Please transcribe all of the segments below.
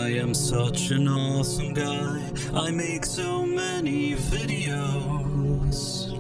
I am such an awesome guy. I make so many videos.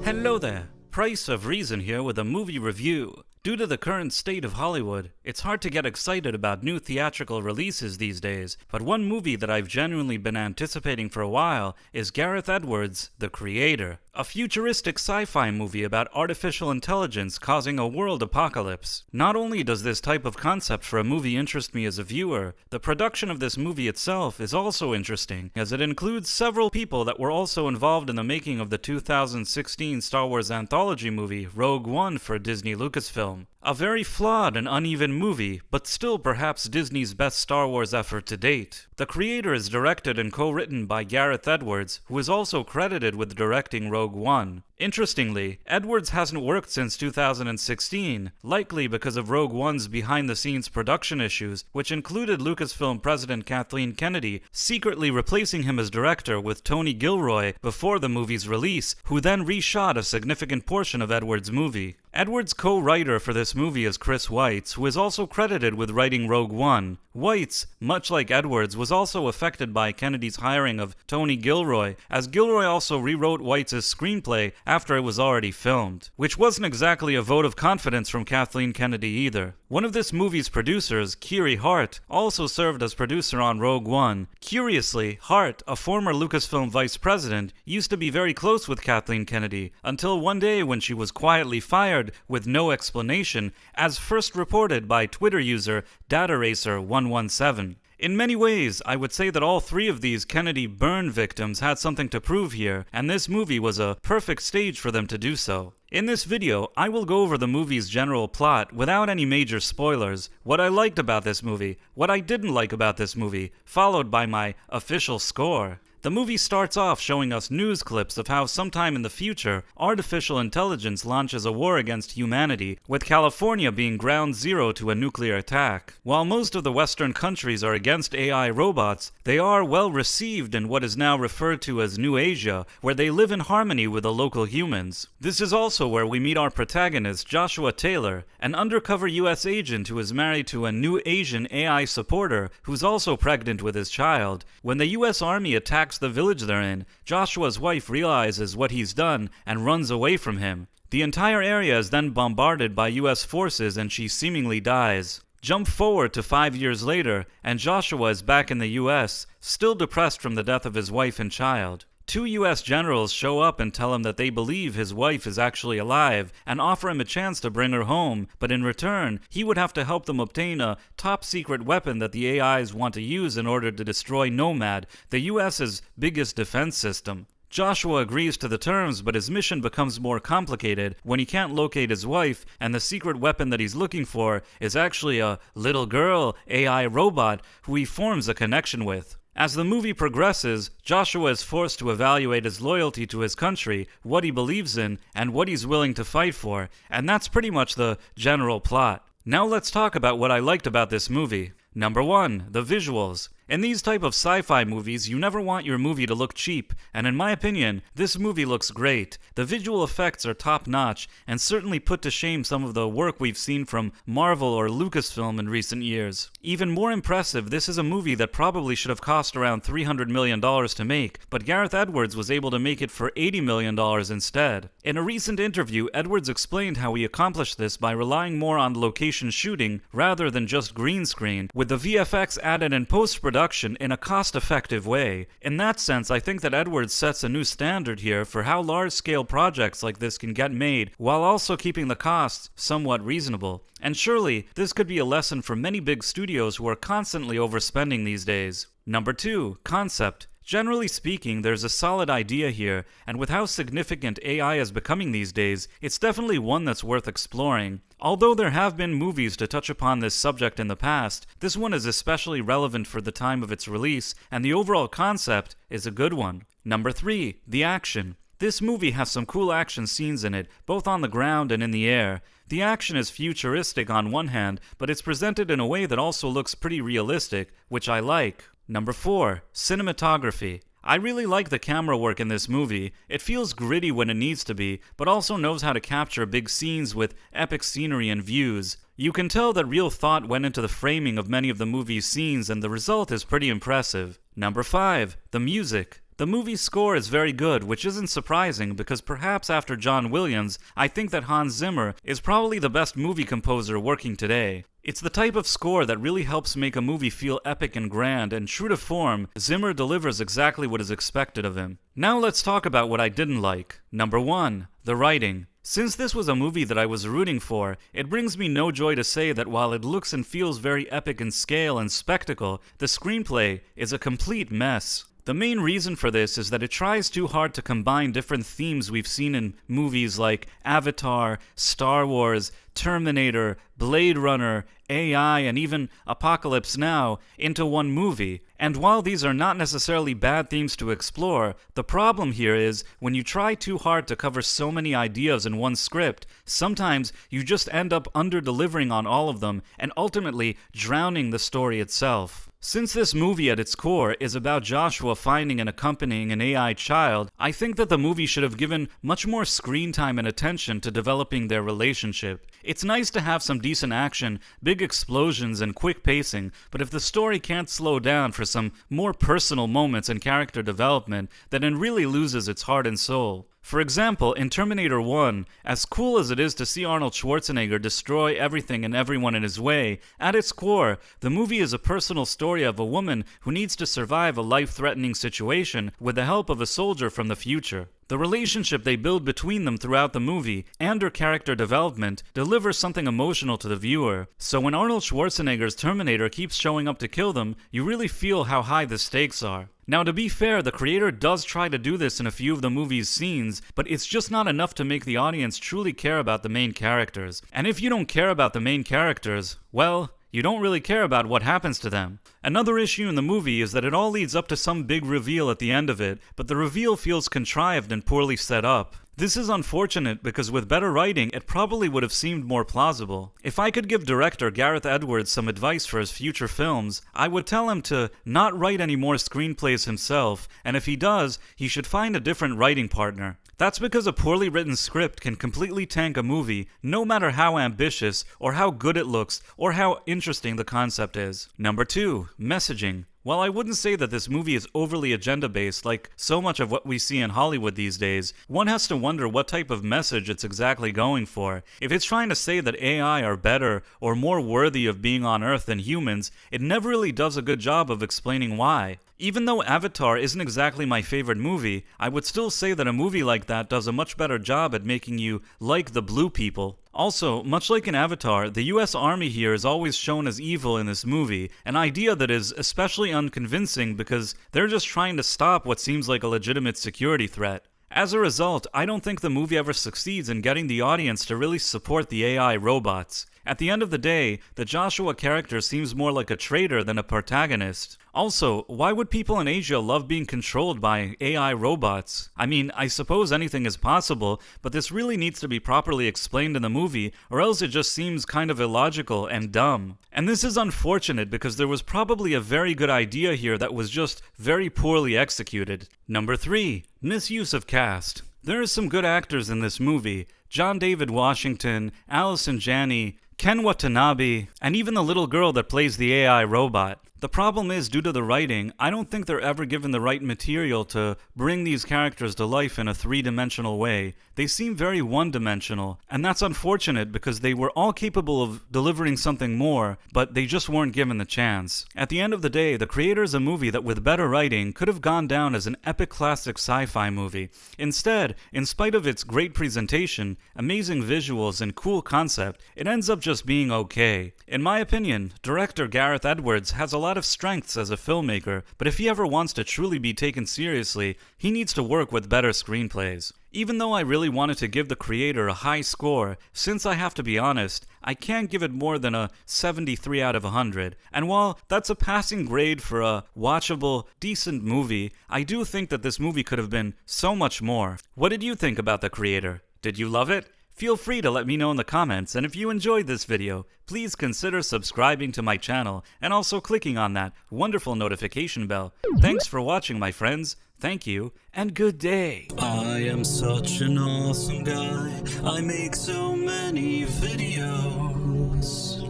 Hello there, Price of Reason here with a movie review. Due to the current state of Hollywood, it's hard to get excited about new theatrical releases these days, but one movie that I've genuinely been anticipating for a while is Gareth Edwards' The Creator, a futuristic sci-fi movie about artificial intelligence causing a world apocalypse. Not only does this type of concept for a movie interest me as a viewer, the production of this movie itself is also interesting, as it includes several people that were also involved in the making of the 2016 Star Wars anthology movie Rogue One for Disney Lucasfilm. A very flawed and uneven movie, but still perhaps Disney's best Star Wars effort to date. The Creator is directed and co-written by Gareth Edwards, who is also credited with directing Rogue One. Interestingly, Edwards hasn't worked since 2016, likely because of Rogue One's behind-the-scenes production issues, which included Lucasfilm president Kathleen Kennedy secretly replacing him as director with Tony Gilroy before the movie's release, who then reshot a significant portion of Edwards' movie. Edwards' co-writer for this movie is Chris Weitz, who is also credited with writing Rogue One. Weitz, much like Edwards, was also affected by Kennedy's hiring of Tony Gilroy, as Gilroy also rewrote Weitz's screenplay after it was already filmed, which wasn't exactly a vote of confidence from Kathleen Kennedy either. One of this movie's producers, Kiri Hart, also served as producer on Rogue One. Curiously, Hart, a former Lucasfilm vice president, used to be very close with Kathleen Kennedy, until one day when she was quietly fired with no explanation, as first reported by Twitter user DataRacer117. In many ways, I would say that all three of these Kennedy burn victims had something to prove here, and this movie was a perfect stage for them to do so. In this video, I will go over the movie's general plot without any major spoilers, what I liked about this movie, what I didn't like about this movie, followed by my official score. The movie starts off showing us news clips of how sometime in the future, artificial intelligence launches a war against humanity, with California being ground zero to a nuclear attack. While most of the Western countries are against AI robots, they are well received in what is now referred to as New Asia, where they live in harmony with the local humans. This is also where we meet our protagonist, Joshua Taylor, an undercover US agent who is married to a new Asian AI supporter who's also pregnant with his child. When the US Army attacks the village they're in, Joshua's wife realizes what he's done and runs away from him. The entire area is then bombarded by US forces and she seemingly dies. Jump forward to 5 years later, and Joshua is back in the US, still depressed from the death of his wife and child. Two US generals show up and tell him that they believe his wife is actually alive and offer him a chance to bring her home, but in return, he would have to help them obtain a top-secret weapon that the AIs want to use in order to destroy Nomad, the US's biggest defense system. Joshua agrees to the terms, but his mission becomes more complicated when he can't locate his wife, and the secret weapon that he's looking for is actually a little girl AI robot who he forms a connection with. As the movie progresses, Joshua is forced to evaluate his loyalty to his country, what he believes in, and what he's willing to fight for, and that's pretty much the general plot. Now let's talk about what I liked about this movie. Number 1, the visuals. In these type of sci-fi movies, you never want your movie to look cheap, and in my opinion, this movie looks great. The visual effects are top-notch, and certainly put to shame some of the work we've seen from Marvel or Lucasfilm in recent years. Even more impressive, this is a movie that probably should have cost around $300 million to make, but Gareth Edwards was able to make it for $80 million instead. In a recent interview, Edwards explained how he accomplished this by relying more on location shooting rather than just green screen, with the VFX added in post-production in a cost-effective way. In that sense, I think that Edwards sets a new standard here for how large-scale projects like this can get made while also keeping the costs somewhat reasonable. And surely, this could be a lesson for many big studios who are constantly overspending these days. Number 2, concept. Generally speaking, there's a solid idea here, and with how significant AI is becoming these days, it's definitely one that's worth exploring. Although there have been movies to touch upon this subject in the past, this one is especially relevant for the time of its release, and the overall concept is a good one. Number 3, the action. This movie has some cool action scenes in it, both on the ground and in the air. The action is futuristic on one hand, but it's presented in a way that also looks pretty realistic, which I like. Number 4, cinematography. I really like the camera work in this movie. It feels gritty when it needs to be, but also knows how to capture big scenes with epic scenery and views. You can tell that real thought went into the framing of many of the movie's scenes, and the result is pretty impressive. Number 5. The music. The movie's score is very good, which isn't surprising because perhaps after John Williams, I think that Hans Zimmer is probably the best movie composer working today. It's the type of score that really helps make a movie feel epic and grand, and true to form, Zimmer delivers exactly what is expected of him. Now let's talk about what I didn't like. Number 1. The writing. Since this was a movie that I was rooting for, it brings me no joy to say that while it looks and feels very epic in scale and spectacle, the screenplay is a complete mess. The main reason for this is that it tries too hard to combine different themes we've seen in movies like Avatar, Star Wars, Terminator, Blade Runner, AI, and even Apocalypse Now into one movie. And while these are not necessarily bad themes to explore, the problem here is when you try too hard to cover so many ideas in one script, sometimes you just end up under-delivering on all of them and ultimately drowning the story itself. Since this movie at its core is about Joshua finding and accompanying an AI child, I think that the movie should have given much more screen time and attention to developing their relationship. It's nice to have some decent action, big explosions, and quick pacing, but if the story can't slow down for some more personal moments and character development, then it really loses its heart and soul. For example, in Terminator 1, as cool as it is to see Arnold Schwarzenegger destroy everything and everyone in his way, at its core, the movie is a personal story of a woman who needs to survive a life-threatening situation with the help of a soldier from the future. The relationship they build between them throughout the movie and her character development delivers something emotional to the viewer. So when Arnold Schwarzenegger's Terminator keeps showing up to kill them, you really feel how high the stakes are. Now, to be fair, the creator does try to do this in a few of the movie's scenes, but it's just not enough to make the audience truly care about the main characters. And if you don't care about the main characters, well, you don't really care about what happens to them. Another issue in the movie is that it all leads up to some big reveal at the end of it, but the reveal feels contrived and poorly set up. This is unfortunate because with better writing, it probably would have seemed more plausible. If I could give director Gareth Edwards some advice for his future films, I would tell him to not write any more screenplays himself, and if he does, he should find a different writing partner. That's because a poorly written script can completely tank a movie, no matter how ambitious, or how good it looks, or how interesting the concept is. Number 2, messaging. While I wouldn't say that this movie is overly agenda-based like so much of what we see in Hollywood these days, one has to wonder what type of message it's exactly going for. If it's trying to say that AI are better or more worthy of being on Earth than humans, it never really does a good job of explaining why. Even though Avatar isn't exactly my favorite movie, I would still say that a movie like that does a much better job at making you like the blue people. Also, much like in Avatar, the US Army here is always shown as evil in this movie, an idea that is especially unconvincing because they're just trying to stop what seems like a legitimate security threat. As a result, I don't think the movie ever succeeds in getting the audience to really support the AI robots. At the end of the day, the Joshua character seems more like a traitor than a protagonist. Also, why would people in Asia love being controlled by AI robots? I mean, I suppose anything is possible, but this really needs to be properly explained in the movie, or else it just seems kind of illogical and dumb. And this is unfortunate because there was probably a very good idea here that was just very poorly executed. Number 3, misuse cast. There are some good actors in this movie. John David Washington, Allison Janney, Ken Watanabe, and even the little girl that plays the AI robot. The problem is, due to the writing, I don't think they're ever given the right material to bring these characters to life in a three-dimensional way. They seem very one-dimensional, and that's unfortunate because they were all capable of delivering something more, but they just weren't given the chance. At the end of the day, The Creator is a movie that with better writing could have gone down as an epic classic sci-fi movie. Instead, in spite of its great presentation, amazing visuals, and cool concept, it ends up just being okay. In my opinion, director Gareth Edwards has a lot of strengths as a filmmaker, but if he ever wants to truly be taken seriously, he needs to work with better screenplays. Even though I really wanted to give The Creator a high score, since I have to be honest, I can't give it more than a 73 out of 100. And while that's a passing grade for a watchable, decent movie, I do think that this movie could have been so much more. What did you think about The Creator? Did you love it? Feel free to let me know in the comments, and if you enjoyed this video, please consider subscribing to my channel and also clicking on that wonderful notification bell. Thanks for watching, my friends. Thank you, and good day. I am such an awesome guy. I make so many videos.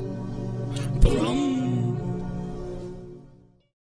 But I'm